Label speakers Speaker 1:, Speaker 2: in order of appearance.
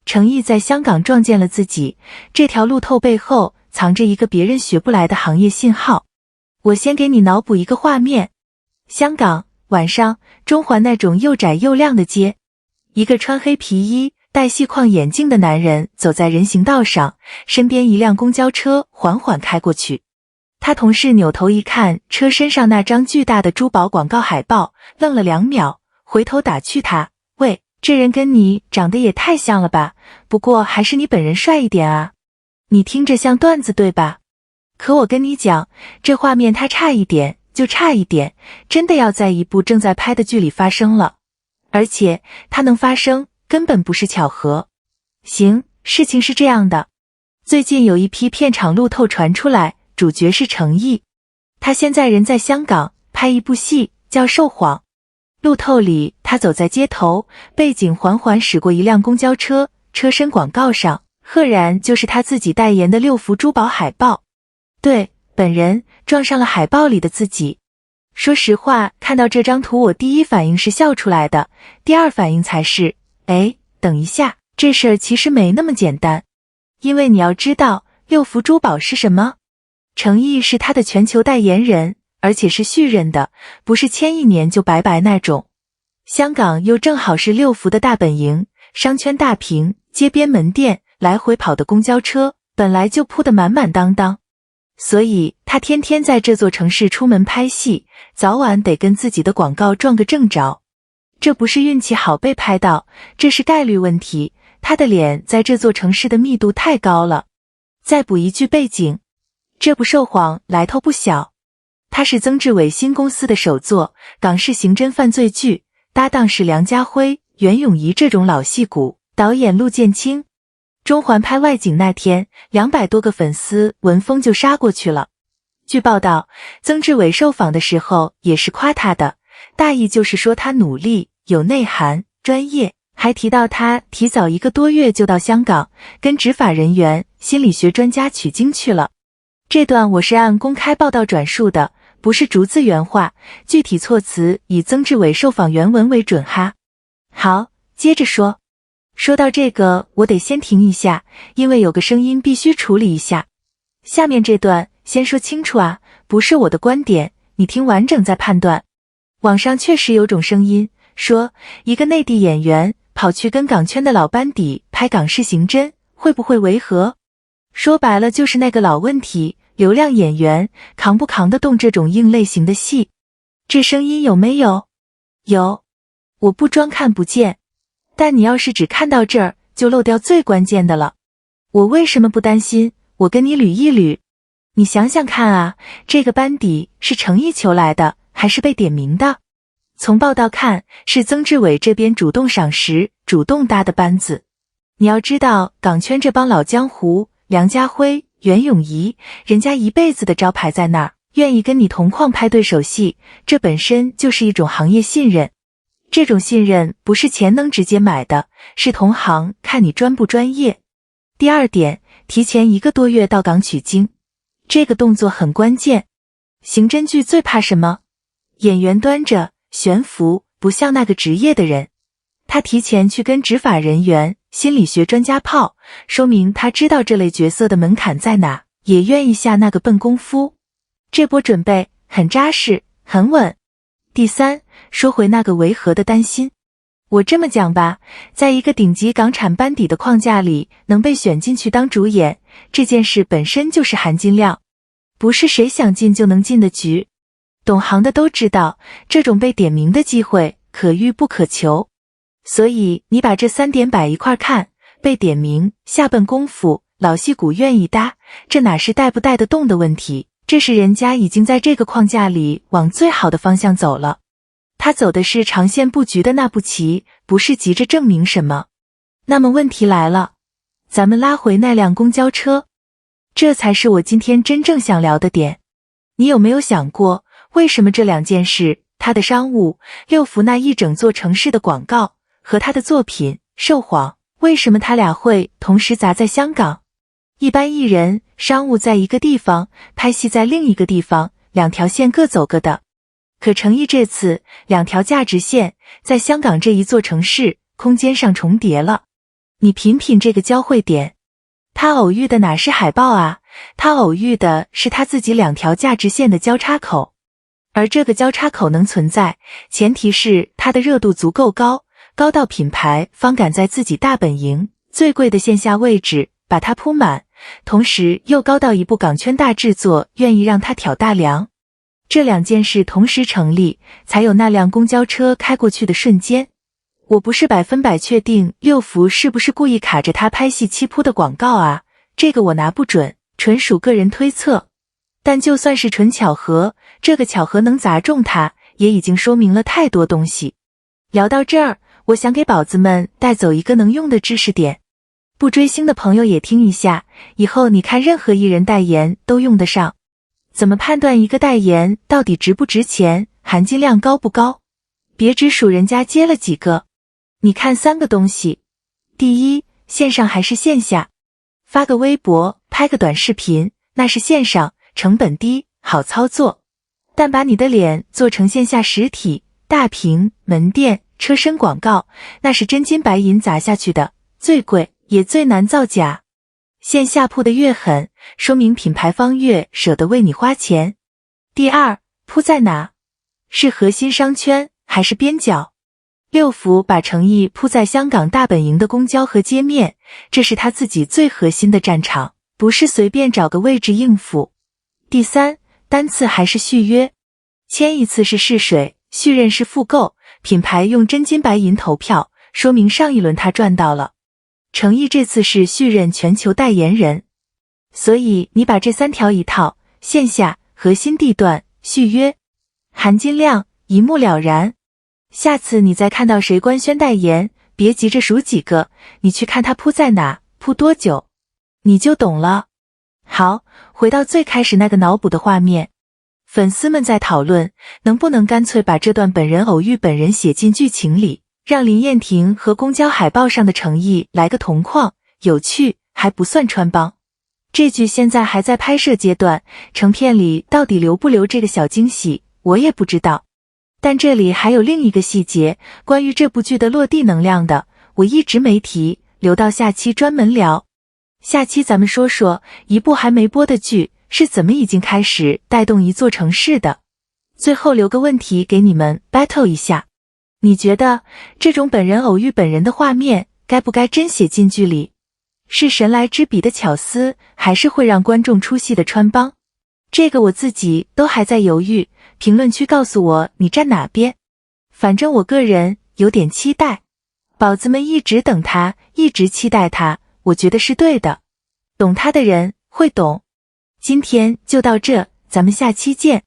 Speaker 1: 程毅在香港撞见了自己，这条路透背后藏着一个别人学不来的行业信号。我先给你脑补一个画面：香港晚上，中环那种又窄又亮的街，一个穿黑皮衣、戴细框眼镜的男人走在人行道上，身边一辆公交车缓缓开过去。他同事扭头一看车身上那张巨大的珠宝广告海报，愣了2秒，回头打趣他：喂，这人跟你长得也太像了吧，不过还是你本人帅一点啊。你听着像段子对吧？可我跟你讲，这画面它差一点就差一点，真的要在一部正在拍的剧里发生了。而且它能发生根本不是巧合。行，事情是这样的，最近有一批片场路透传出来，主角是程毅，他现在人在香港拍一部戏叫《受谎》。路透里他走在街头，背景缓缓驶过一辆公交车，车身广告上赫然就是他自己代言的6幅珠宝海报。对，本人撞上了海报里的自己。说实话，看到这张图我第一反应是笑出来的，第二反应才是，等一下，这事儿其实没那么简单。因为你要知道6幅珠宝是什么？程毅是他的全球代言人，而且是续任的，不是签1年就拜拜那种。香港又正好是6幅的大本营，商圈大屏，街边门店，来回跑的公交车，本来就铺得满满当当。所以他天天在这座城市出门拍戏，早晚得跟自己的广告撞个正着。这不是运气好被拍到，这是概率问题，他的脸在这座城市的密度太高了。再补一句背景，这部《受谎》来头不小，它是曾志伟新公司的首作港式刑侦犯罪剧，搭档是梁家辉、袁咏仪这种老戏骨，导演陆建清。中环拍外景那天，200多个粉丝闻风就杀过去了。据报道，曾志伟受访的时候也是夸他的，大意就是说他努力、有内涵、专业，还提到他提早1个多月就到香港，跟执法人员、心理学专家取经去了。这段我是按公开报道转述的，不是逐字原话，具体措辞以曾志伟受访原文为准哈。好，接着说。说到这个，我得先停一下，因为有个声音必须处理一下。下面这段先说清楚啊，不是我的观点，你听完整再判断。网上确实有种声音，说一个内地演员跑去跟港圈的老班底拍港式刑侦，会不会违和？说白了就是那个老问题，流量演员扛不扛得动这种硬类型的戏？这声音有没有？有，我不装看不见。但你要是只看到这儿，就漏掉最关键的了。我为什么不担心？我跟你捋一捋。你想想看啊，这个班底是程毅求来的，还是被点名的？从报道看，是曾志伟这边主动赏识、主动搭的班子。你要知道，港圈这帮老江湖，梁家辉、袁咏仪，人家一辈子的招牌在那儿，愿意跟你同框拍对手戏，这本身就是一种行业信任。这种信任不是钱能直接买的，是同行看你专不专业。第二点，提前1个多月到港取经，这个动作很关键。刑侦剧最怕什么？演员端着悬浮，不像那个职业的人。他提前去跟执法人员、心理学专家泡，说明他知道这类角色的门槛在哪，也愿意下那个笨功夫。这波准备很扎实，很稳。第三，说回那个违和的担心。我这么讲吧，在一个顶级港产班底的框架里，能被选进去当主演，这件事本身就是含金量，不是谁想进就能进的局。懂行的都知道，这种被点名的机会可遇不可求。所以你把这3点摆一块看，被点名、下笨功夫、老戏骨愿意搭，这哪是带不带得动的问题，这是人家已经在这个框架里往最好的方向走了。他走的是长线布局的那步棋，不是急着证明什么。那么问题来了，咱们拉回那辆公交车，这才是我今天真正想聊的点。你有没有想过，为什么这2件事，他的商务6幅那一整座城市的广告和他的作品《受谎》，为什么他俩会同时砸在香港？一般艺人商务在一个地方，拍戏在另一个地方，2条线各走各的。可程毅这次2条价值线在香港这一座城市空间上重叠了。你品品这个交汇点，他偶遇的哪是海报啊？他偶遇的是他自己2条价值线的交叉口。而这个交叉口能存在，前提是它的热度足够高，高到品牌方敢在自己大本营最贵的线下位置把它铺满，同时又高到一部港圈大制作愿意让它挑大梁。这2件事同时成立，才有那辆公交车开过去的瞬间。我不是100%确定六福是不是故意卡着他拍戏期铺的广告啊，这个我拿不准，纯属个人推测。但就算是纯巧合，这个巧合能砸中他，也已经说明了太多东西。聊到这儿，我想给宝子们带走一个能用的知识点，不追星的朋友也听一下，以后你看任何艺人代言都用得上。怎么判断一个代言到底值不值钱，含金量高不高？别只数人家接了几个，你看3个东西。第一，线上还是线下？发个微博，拍个短视频，那是线上，成本低，好操作。但把你的脸做成线下实体、大屏、门店、车身广告，那是真金白银砸下去的，最贵也最难造假。线下铺得越狠，说明品牌方越舍得为你花钱。第二，铺在哪？是核心商圈还是边角？六福把诚意铺在香港大本营的公交和街面，这是他自己最核心的战场，不是随便找个位置应付。第三，单次还是续约？签一次是试水，续任是复购，品牌用真金白银投票，说明上一轮他赚到了。诚意这次是续任全球代言人，所以你把这3条一套，线下、核心地段、续约，含金量一目了然。下次你再看到谁官宣代言，别急着数几个，你去看他铺在哪，铺多久，你就懂了。好，回到最开始那个脑补的画面，粉丝们在讨论，能不能干脆把这段本人偶遇本人写进剧情里，让林燕婷和公交海报上的诚意来个同框，有趣还不算穿帮。这剧现在还在拍摄阶段，成片里到底留不留这个小惊喜，我也不知道。但这里还有另一个细节，关于这部剧的落地能量的，我一直没提，留到下期专门聊。下期咱们说说一部还没播的剧是怎么已经开始带动一座城市的。最后留个问题给你们 battle 一下，你觉得这种本人偶遇本人的画面该不该真写进剧里？是神来之笔的巧思，还是会让观众出戏的穿帮？这个我自己都还在犹豫，评论区告诉我你站哪边。反正我个人有点期待，宝子们一直等他，一直期待他，我觉得是对的。懂他的人会懂。今天就到这，咱们下期见。